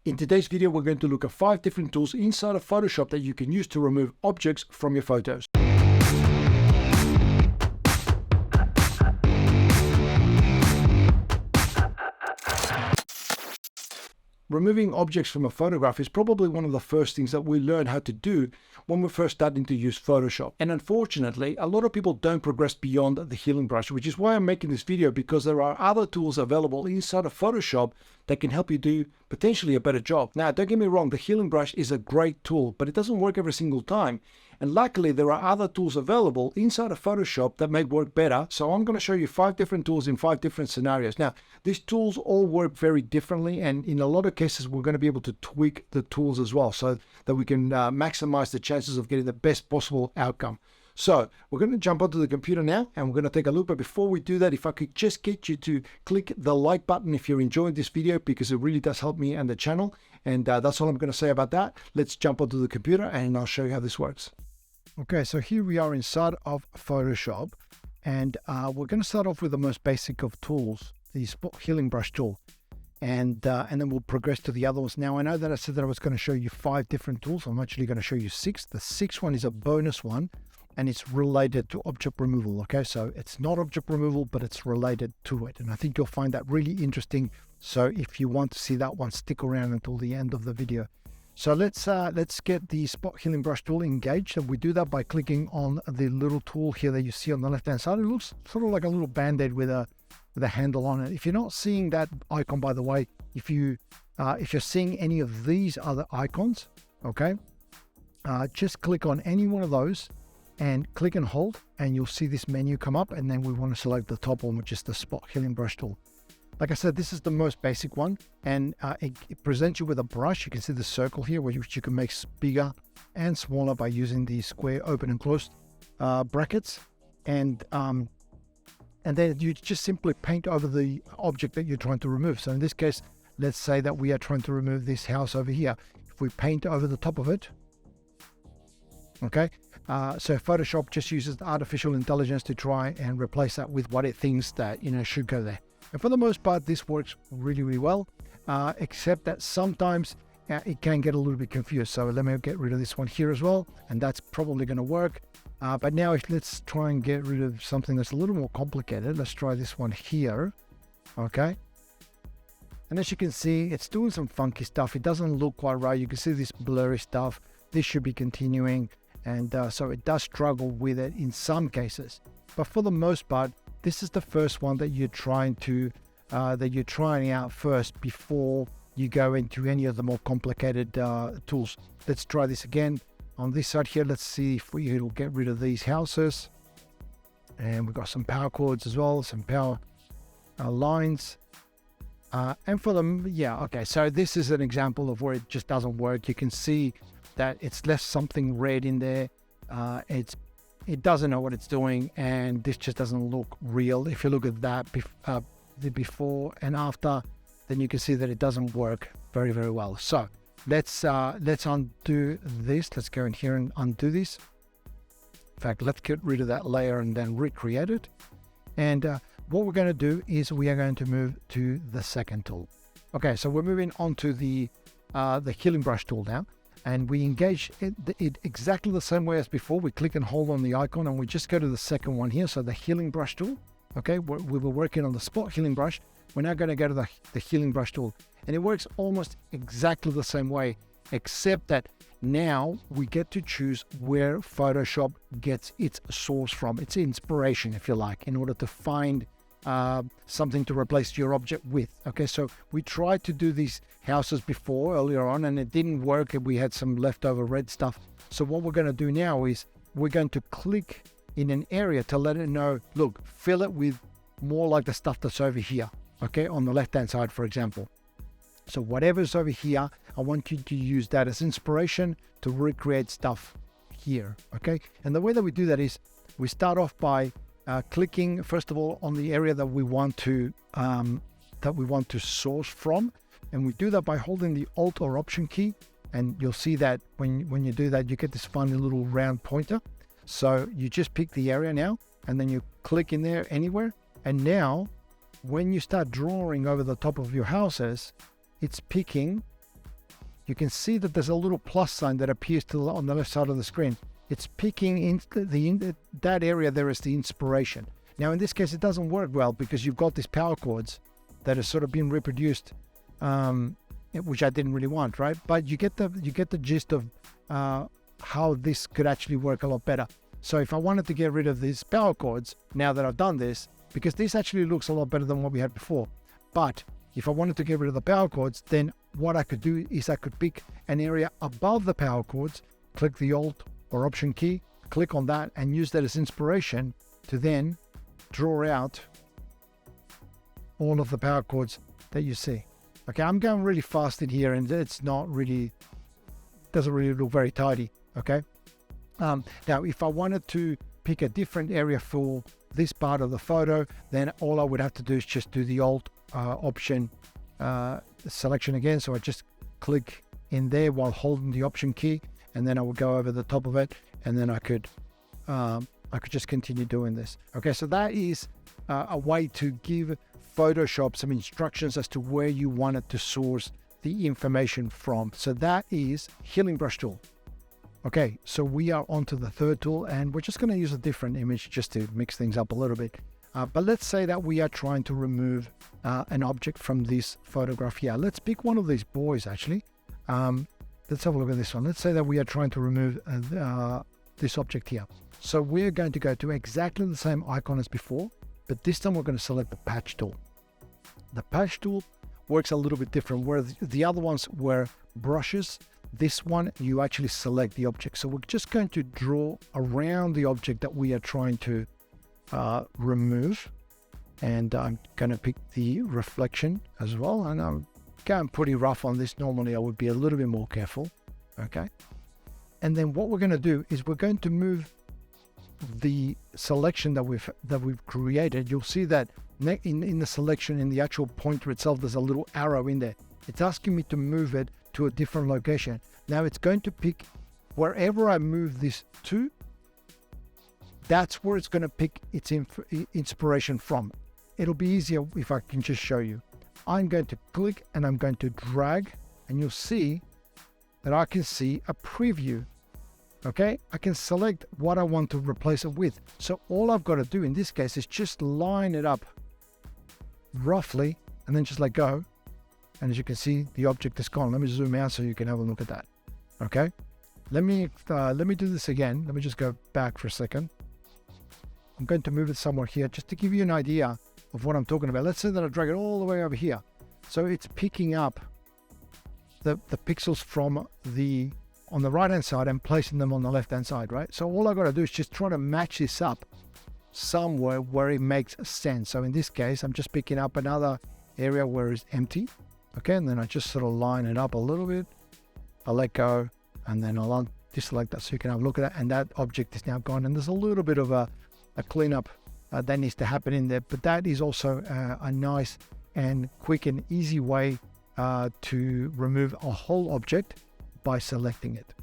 In today's video, we're going to look at 5 different tools inside of Photoshop that you can use to remove objects from your photos. Removing objects from a photograph is probably one of the first things that we learn how to do when we're first starting to use Photoshop. And unfortunately, a lot of people don't progress beyond the healing brush, which is why I'm making this video, because there are other tools available inside of Photoshop that can help you do potentially a better job. Now, don't get me wrong, the healing brush is a great tool, but it doesn't work every single time. And luckily, there are other tools available inside of Photoshop that make work better. So I'm going to show you 5 different tools in 5 different scenarios. Now, these tools all work very differently, and in a lot of cases, we're going to be able to tweak the tools as well so that we can maximize the chances of getting the best possible outcome. So we're going to jump onto the computer now and we're going to take a look. But before we do that, if I could just get you to click the like button if you're enjoying this video, because it really does help me and the channel. And that's all I'm going to say about that. Let's jump onto the computer and I'll show you how this works. Okay, so here we are inside of Photoshop, and we're going to start off with the most basic of tools, the Spot Healing Brush tool. And then we'll progress to the other ones. Now, I know that I said that I was going to show you 5 different tools. I'm actually going to show you 6. The 6th one is a bonus one, and it's related to object removal. Okay, so it's not object removal, but it's related to it. And I think you'll find that really interesting. So if you want to see that one, stick around until the end of the video. So let's get the Spot Healing Brush tool engaged, and we do that by clicking on the little tool here that you see on the left hand side. It looks sort of like a little band-aid with a handle on it. If you're not seeing that icon, by the way, if you're seeing any of these other icons, okay, just click on any one of those and click and hold, and you'll see this menu come up, and then we want to select the top one, which is the Spot Healing Brush tool. Like I said, this is the most basic one, and it presents you with a brush. You can see the circle here, which you can make bigger and smaller by using the square open and closed brackets. And then you just simply paint over the object that you're trying to remove. So in this case, let's say that we are trying to remove this house over here. If we paint over the top of it, okay, so Photoshop just uses artificial intelligence to try and replace that with what it thinks that, should go there. And for the most part, this works really, really well, except that sometimes it can get a little bit confused. So let me get rid of this one here as well, and that's probably going to work. But now let's try and get rid of something that's a little more complicated. Let's try this one here, okay? And as you can see, it's doing some funky stuff. It doesn't look quite right. You can see this blurry stuff. This should be continuing, and so it does struggle with it in some cases. But for the most part, this is the first one that you're trying out first before you go into any of the more complicated tools. Let's try this again on this side here. Let's see if it'll get rid of these houses. And we've got some power cords as well, some power lines. And for them, yeah, okay. So this is an example of where it just doesn't work. You can see that it's left something red in there. It doesn't know what it's doing, and this just doesn't look real. If you look at that, the before and after, then you can see that it doesn't work very, very well. So let's undo this. Let's go in here and undo this. In fact, let's get rid of that layer and then recreate it. And what we're going to do is we are going to move to the second tool. Okay, so we're moving on to the Healing Brush tool now. And we engage it exactly the same way as before. We click and hold on the icon, and we just go to the second one here. So the Healing Brush tool. Okay, we were working on the Spot Healing Brush. We're now going to go to the Healing Brush tool. And it works almost exactly the same way, except that now we get to choose where Photoshop gets its source from, its inspiration, if you like, in order to find something to replace your object with. Okay, so we tried to do these houses before earlier on, and it didn't work, and we had some leftover red stuff. So what we're going to do now is we're going to click in an area to let it know, look, fill it with more like the stuff that's over here, okay, on the left hand side, for example. So whatever's over here, I want you to use that as inspiration to recreate stuff here. Okay, and the way that we do that is we start off by clicking first of all on the area that we want to source from, and we do that by holding the Alt or Option key. And you'll see that when you do that, you get this funny little round pointer. So you just pick the area now, and then you click in there anywhere. And now, when you start drawing over the top of your houses, it's picking you can see that there's a little plus sign that appears on the left side of the screen. It's picking in that area there is the inspiration. Now in this case it doesn't work well because you've got these power chords that are sort of being reproduced, which I didn't really want, right? But you get the gist of how this could actually work a lot better. So if I wanted to get rid of these power chords, now that I've done this, because this actually looks a lot better than what we had before, but if I wanted to get rid of the power chords, then what I could do is I could pick an area above the power chords, click the Alt or Option key, click on that and use that as inspiration to then draw out all of the power chords that you see. Okay, I'm going really fast in here and it's not really, doesn't really look very tidy, okay? Now, if I wanted to pick a different area for this part of the photo, then all I would have to do is just do the Alt Option selection again. So I just click in there while holding the Option key, and then I would go over the top of it, and then I could just continue doing this. Okay, so that is a way to give Photoshop some instructions as to where you want it to source the information from. So that is Healing Brush tool. Okay, so we are onto the third tool, and we're just going to use a different image just to mix things up a little bit. But let's say that we are trying to remove an object from this photograph here. Let's pick one of these boys, actually. Let's have a look at this one. Let's say that we are trying to remove this object here. So we're going to go to exactly the same icon as before, but this time we're going to select the patch tool. The patch tool works a little bit different, where the other ones were brushes. This one, you actually select the object. So we're just going to draw around the object that we are trying to remove. And I'm going to pick the reflection as well. And I'm going pretty rough on this. Normally I would be a little bit more careful. Okay. And then what we're going to do is we're going to move the selection that we've created. You'll see that in the selection, in the actual pointer itself, there's a little arrow in there. It's asking me to move it to a different location. Now it's going to pick wherever I move this to, that's where it's going to pick its inspiration from. It'll be easier if I can just show you. I'm going to click and I'm going to drag, and you'll see that I can see a preview. Okay, I can select what I want to replace it with. So all I've got to do in this case is just line it up roughly and then just let go. And as you can see, the object is gone. Let me zoom out so you can have a look at that. Okay, let me do this again. Let me just go back for a second. I'm going to move it somewhere here just to give you an idea of what I'm talking about. Let's say that I drag it all the way over here. So it's picking up the pixels from on the right hand side and placing them on the left hand side, right? So all I got to do is just try to match this up somewhere where it makes sense. So in this case, I'm just picking up another area where it's empty. Okay, and then I just sort of line it up a little bit. I'll let go, and then I'll deselect that so you can have a look at that. And that object is now gone. And there's a little bit of a cleanup that needs to happen in there. But that is also a nice and quick and easy way to remove a whole object by selecting it.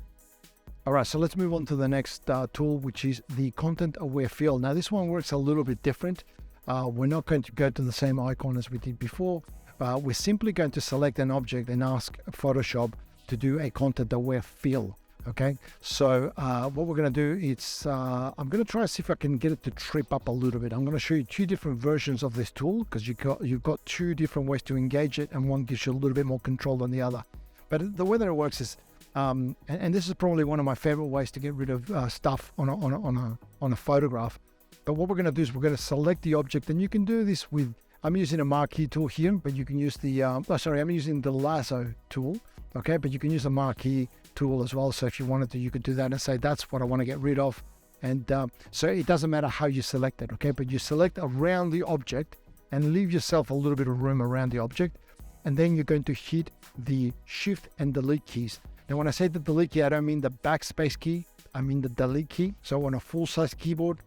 All right, so let's move on to the next tool, which is the Content Aware Fill. Now this one works a little bit different. We're not going to go to the same icon as we did before. We're simply going to select an object and ask Photoshop to do a Content Aware Fill. Okay, so what we're going to do is I'm going to try to see if I can get it to trip up a little bit. I'm going to show you two different versions of this tool because you've got two different ways to engage it, and one gives you a little bit more control than the other. But the way that it works is, and this is probably one of my favorite ways to get rid of stuff on a photograph. But what we're going to do is we're going to select the object, and you can do this with, I'm using a marquee tool here, but you can use the, I'm using the lasso tool. Okay, but you can use a marquee tool as well. So if you wanted to, you could do that and say, that's what I want to get rid of. And so it doesn't matter how you select it. Okay, but you select around the object and leave yourself a little bit of room around the object. And then you're going to hit the Shift and Delete keys. Now, when I say the delete key, I don't mean the backspace key. I mean the delete key. So on a full-size keyboard,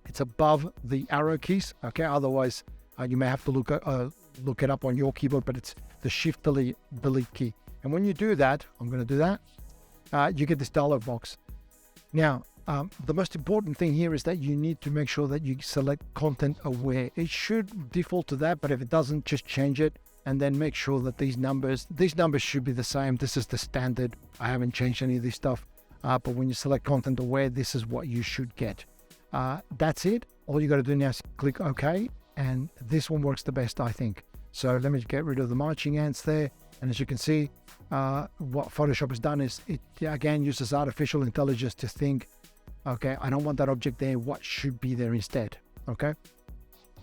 it's above the arrow keys. Okay, otherwise you may have to look it up on your keyboard, but it's the Shift Delete key. And when you do that, I'm going to do that, you get this dialog box. Now, the most important thing here is that you need to make sure that you select Content Aware. It should default to that, but if it doesn't, just change it. and then make sure that these numbers should be the same. This is the standard. I haven't changed any of this stuff, but when you select content aware, this is what you should get. That's it. All you got to do now is click OK, and this one works the best, I think. So let me get rid of the marching ants there. And as you can see, what Photoshop has done is it again uses artificial intelligence to think, okay, I don't want that object there. What should be there instead? Okay.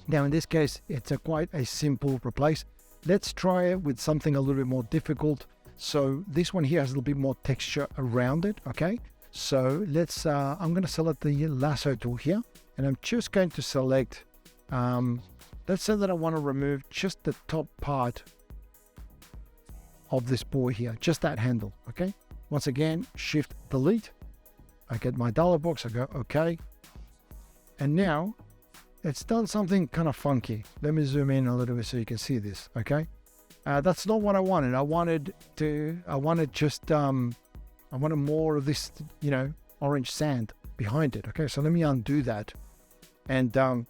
Now in this case, it's quite a simple replace. Let's try it with something a little bit more difficult. So this one here has a little bit more texture around it. Okay. So let's, I'm going to select the lasso tool here, and I'm just going to select, let's say that I want to remove just the top part of this boy here, just that handle. Okay. Once again, Shift Delete. I get my dialog box. I go OK. And now it's done something kind of funky. Let me zoom in a little bit so you can see this. Okay. That's not what I wanted. I wanted more of this, orange sand behind it. Okay. So let me undo that. And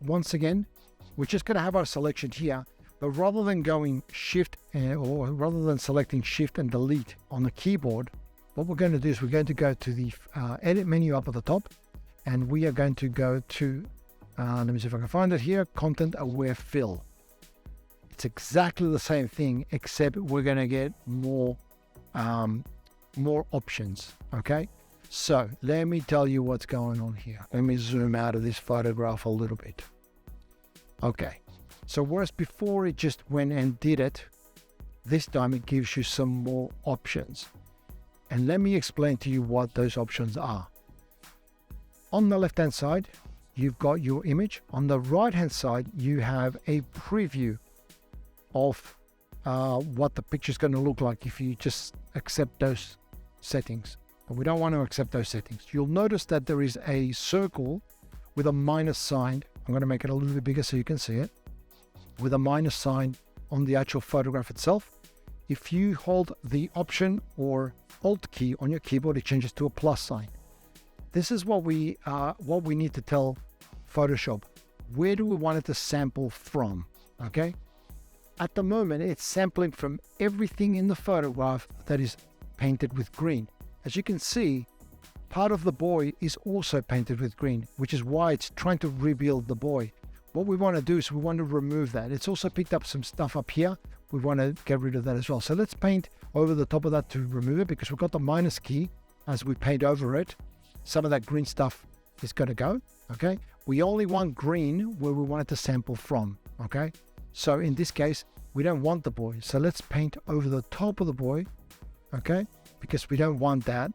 once again, we're just going to have our selection here. But rather than going or rather than selecting Shift and Delete on the keyboard, what we're going to do is we're going to go to the Edit menu up at the top, and we are going to go to, let me see if I can find it here, Content Aware Fill. It's exactly the same thing, except we're going to get more options. Okay, so let me tell you what's going on here. Let me zoom out of this photograph a little bit. Okay. So whereas before it just went and did it, this time it gives you some more options. And let me explain to you what those options are. On the left-hand side, you've got your image. On the right-hand side, you have a preview of what the picture is going to look like if you just accept those settings. But we don't want to accept those settings. You'll notice that there is a circle with a minus sign. I'm going to make it a little bit bigger so you can see it. With a minus sign on the actual photograph itself. If you hold the Option or Alt key on your keyboard, it changes to a plus sign. This is what we need to tell Photoshop. Where do we want it to sample from? Okay. At the moment, it's sampling from everything in the photograph that is painted with green. As you can see, part of the boy is also painted with green, which is why it's trying to rebuild the boy. What we want to do is we want to remove that. It's also picked up some stuff up here. We want to get rid of that as well. So let's paint over the top of that to remove it, because we've got the minus key. As we paint over it, some of that green stuff is going to go. Okay. We only want green where we want it to sample from. Okay. So in this case, we don't want the boy. So let's paint over the top of the boy. Okay. Because we don't want that.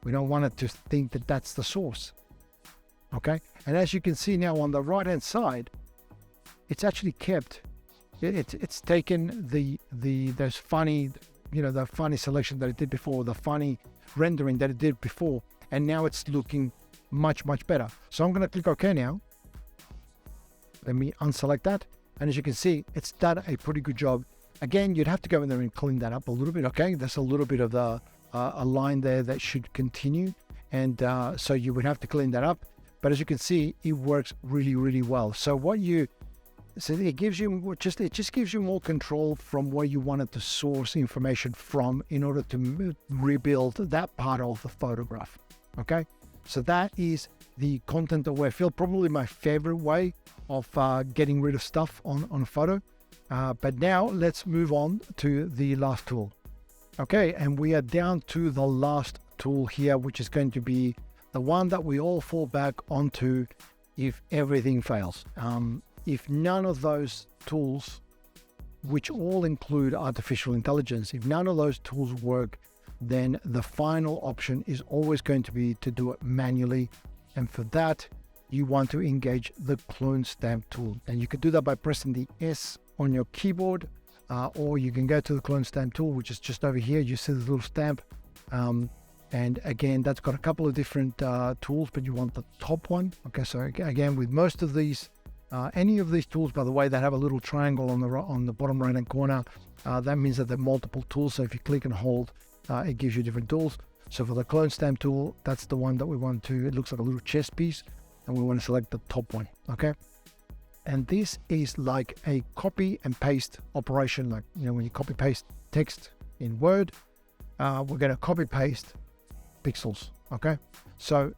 We don't want it to think that that's the source. Okay, and as you can see now on the right hand side, it's actually kept it's taken those funny, the funny selection that it did before, the funny rendering that it did before, and now it's looking much better. So I'm going to click OK now. Let me unselect that, and as you can see, it's done a pretty good job. Again, you'd have to go in there and clean that up a little bit. Okay, there's a little bit of the a line there that should continue, and so you would have to clean that up. But as you can see, it works really well. So it gives you just gives you more control from where you wanted to source information from in order to rebuild that part of the photograph. Okay, so that is the content aware fill, probably my favorite way of getting rid of stuff on a photo. But now let's move on to the last tool. Okay, and we are down to the last tool here, which is going to be the one that we all fall back onto if everything fails. If none of those tools, which all include artificial intelligence, if none of those tools work, then the final option is always going to be to do it manually. And for that, you want to engage the clone stamp tool. And you can do that by pressing the S on your keyboard, or you can go to the clone stamp tool, which is just over here. You see the little stamp. And again, that's got a couple of different tools, but you want the top one. Okay, so again, with most of these, any of these tools, by the way, that have a little triangle on the bottom right hand corner, that means that they're multiple tools. So if you click and hold, it gives you different tools. So for the clone stamp tool, that's the one that we want to, it looks like a little chess piece, and we want to select the top one. Okay, And this is like a copy and paste operation. Like, when you copy paste text in Word, we're going to copy paste pixels. Okay. So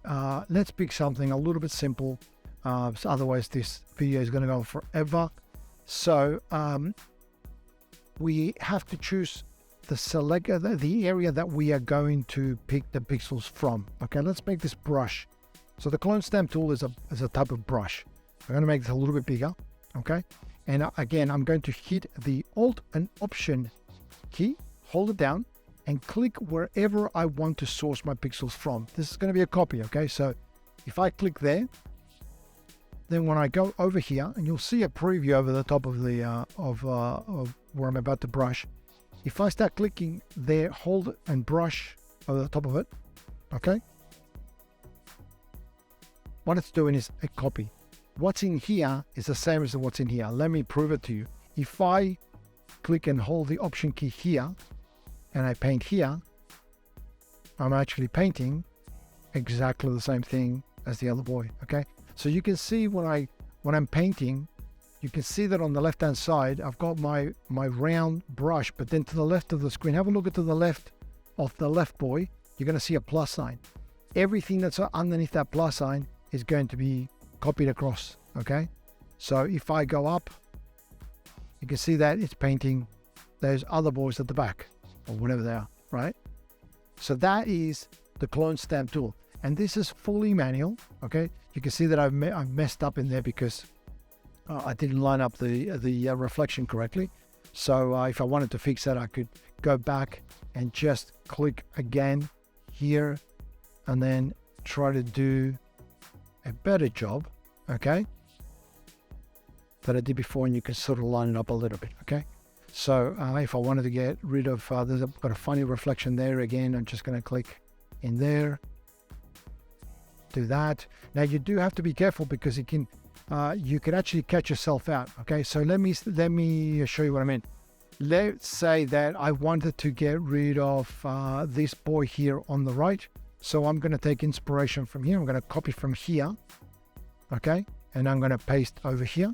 let's pick something a little bit simple. Otherwise this video is going to go forever. So we have to choose the area that we are going to pick the pixels from. Okay, let's make this brush. So the clone stamp tool is a type of brush. I'm going to make this a little bit bigger. Okay, and again, I'm going to hit the Alt and Option key, hold it down, and click wherever I want to source my pixels from. This is going to be a copy. Okay, so if I click there, then when I go over here, and you'll see a preview over the top of the of where I'm about to brush. If I start clicking there, hold and brush over the top of it, okay, what it's doing is a copy. What's in here is the same as what's in here. Let me prove it to you. If I click and hold the Option key here, and I paint here, I'm actually painting exactly the same thing as the other boy, okay? So you can see when I'm painting, you can see that on the left hand side I've got my round brush, but then to the left of the screen, have a look at to the left of the left boy, you're going to see a plus sign. Everything that's underneath that plus sign is going to be copied across. Okay, so if I go up, you can see that it's painting those other boys at the back or whatever they are, right? So that is the clone stamp tool, and this is fully manual. Okay, you can see that I've messed up in there because I didn't line up the reflection correctly. So if I wanted to fix that, I could go back and just click again here and then try to do a better job, okay, that I did before, and you can sort of line it up a little bit. Okay, so if I wanted to get rid of there's got a funny reflection there again, I'm just going to click in there, do that. Now you do have to be careful because it can you could actually catch yourself out. Okay, so let me show you what I mean. Let's say that I wanted to get rid of this boy here on the right. So I'm going to take inspiration from here. I'm going to copy from here. Okay, and I'm going to paste over here.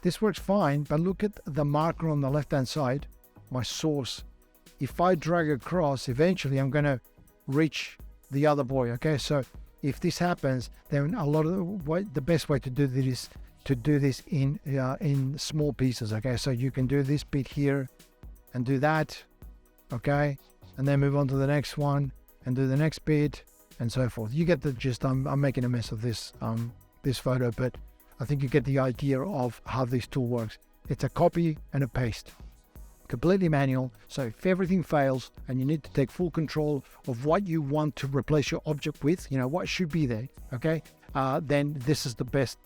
This works fine, but look at the marker on the left hand side, my source. If I drag across, eventually I'm going to reach the other boy. Okay, so if this happens, then the best way to do this is to do this in small pieces. Okay, so you can do this bit here and do that. Okay, and then move on to the next one and do the next bit and so forth. You get the gist. I'm making a mess of this this photo, but I think you get the idea of how this tool works. It's a copy and a paste, completely manual. So if everything fails and you need to take full control of what you want to replace your object with, what should be there, okay, then this is the best,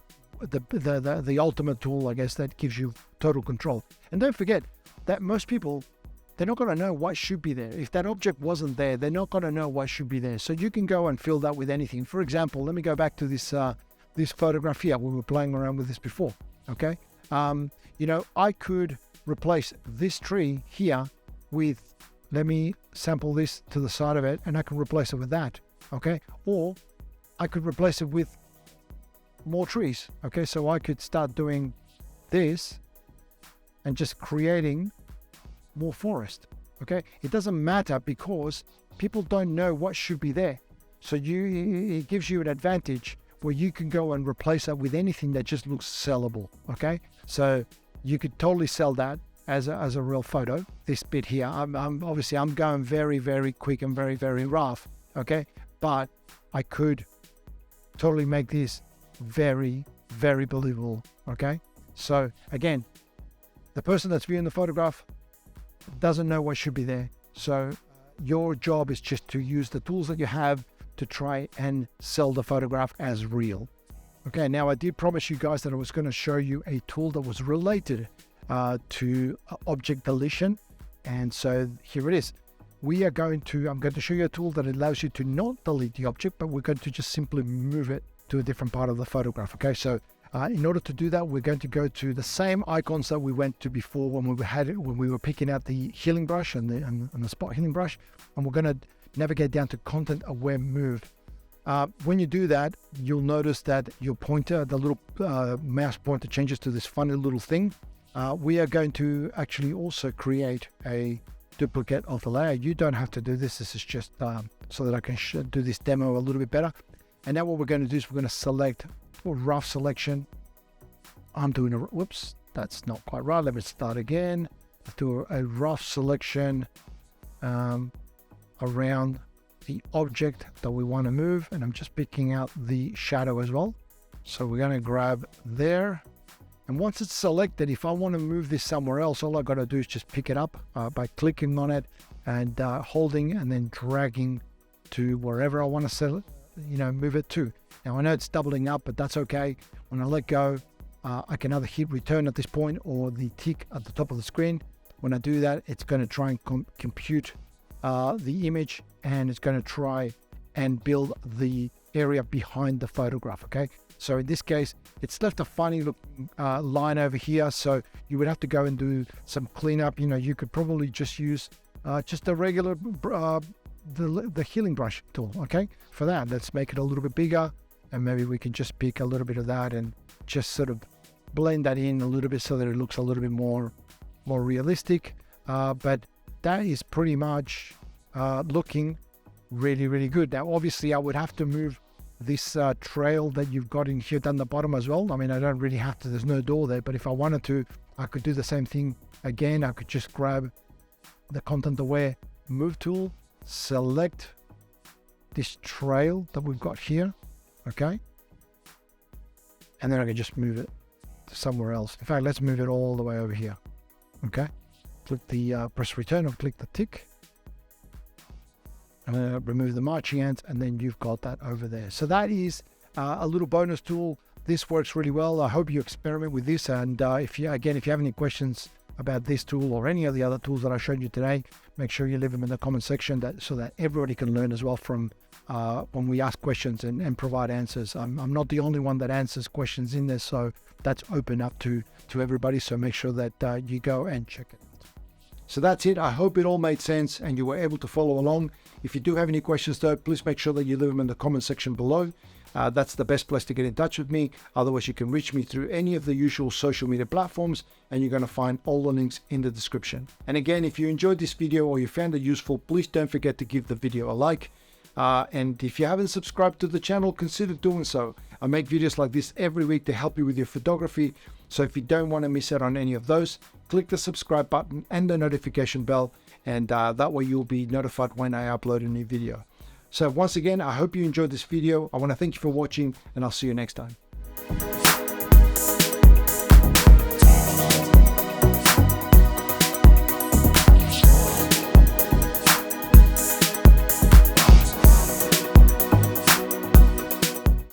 the ultimate tool, I guess, that gives you total control. And don't forget that most people, they're not going to know what should be there. If that object wasn't there, they're not going to know what should be there. So you can go and fill that with anything. For example, let me go back to this this photograph here. We were playing around with this before. Okay, I could replace this tree here with, let me sample this to the side of it, and I can replace it with that. Okay, or I could replace it with more trees. Okay, so I could start doing this and just creating more forest. Okay, it doesn't matter because people don't know what should be there. So it gives you an advantage where you can go and replace that with anything that just looks sellable. Okay, so you could totally sell that as a real photo. This bit here, I'm obviously going very, very quick and very, very rough. Okay, but I could totally make this very, very believable. Okay, so again, the person that's viewing the photograph doesn't know what should be there. So your job is just to use the tools that you have to try and sell the photograph as real. Okay, now I did promise you guys that I was going to show you a tool that was related to object deletion, and so here it is. I'm going to show you a tool that allows you to not delete the object, but we're going to just simply move it to a different part of the photograph. Okay, so in order to do that, we're going to go to the same icons that we went to before when we were picking out the healing brush and the spot healing brush, and we're going to navigate down to content aware move. When you do that, you'll notice that your pointer, the little mouse pointer, changes to this funny little thing. We are going to actually also create a duplicate of the layer. You don't have to do this. This is just so that I can do this demo a little bit better. And now what we're going to do is we're going to select a rough selection. I'm doing a, whoops, that's not quite right. Let me start again. Let's do a rough selection around the object that we want to move. And I'm just picking out the shadow as well. So we're going to grab there. And once it's selected, if I want to move this somewhere else, all I got to do is just pick it up by clicking on it and holding and then dragging to wherever I want to select, move it to. Now I know it's doubling up, but that's okay. When I let go, I can either hit return at this point or the tick at the top of the screen. When I do that, it's going to try and compute the image, and it's going to try and build the area behind the photograph. Okay. So in this case, it's left a funny looking line over here. So you would have to go and do some cleanup. You could probably just use just a regular, the healing brush tool. Okay. For that, let's make it a little bit bigger, and maybe we can just pick a little bit of that and just sort of blend that in a little bit so that it looks a little bit more realistic. But that is pretty much looking really, really good. Now, obviously I would have to move this trail that you've got in here down the bottom as well. I mean, I don't really have to, there's no door there, but if I wanted to, I could do the same thing again. I could just grab the content aware move tool, select this trail that we've got here, okay, and then I can just move it to somewhere else. In fact, let's move it all the way over here. Okay, click the press return or click the tick. Remove the marching ants, and then you've got that over there. So that is a little bonus tool. This works really well. I hope you experiment with this, and if you have any questions about this tool or any of the other tools that I showed you today, make sure you leave them in the comment section so that everybody can learn as well from when we ask questions and provide answers. I'm not the only one that answers questions in there, so that's open up to everybody. So make sure that you go and check it out. So that's it. I hope it all made sense and you were able to follow along. If you do have any questions though, please make sure that you leave them in the comment section below. That's the best place to get in touch with me. Otherwise, you can reach me through any of the usual social media platforms, and you're going to find all the links in the description. And again, if you enjoyed this video or you found it useful, please don't forget to give the video a like. And if you haven't subscribed to the channel, consider doing so. I make videos like this every week to help you with your photography. So if you don't want to miss out on any of those, click the subscribe button and the notification bell, and that way you'll be notified when I upload a new video. So once again, I hope you enjoyed this video. I want to thank you for watching, and I'll see you next time.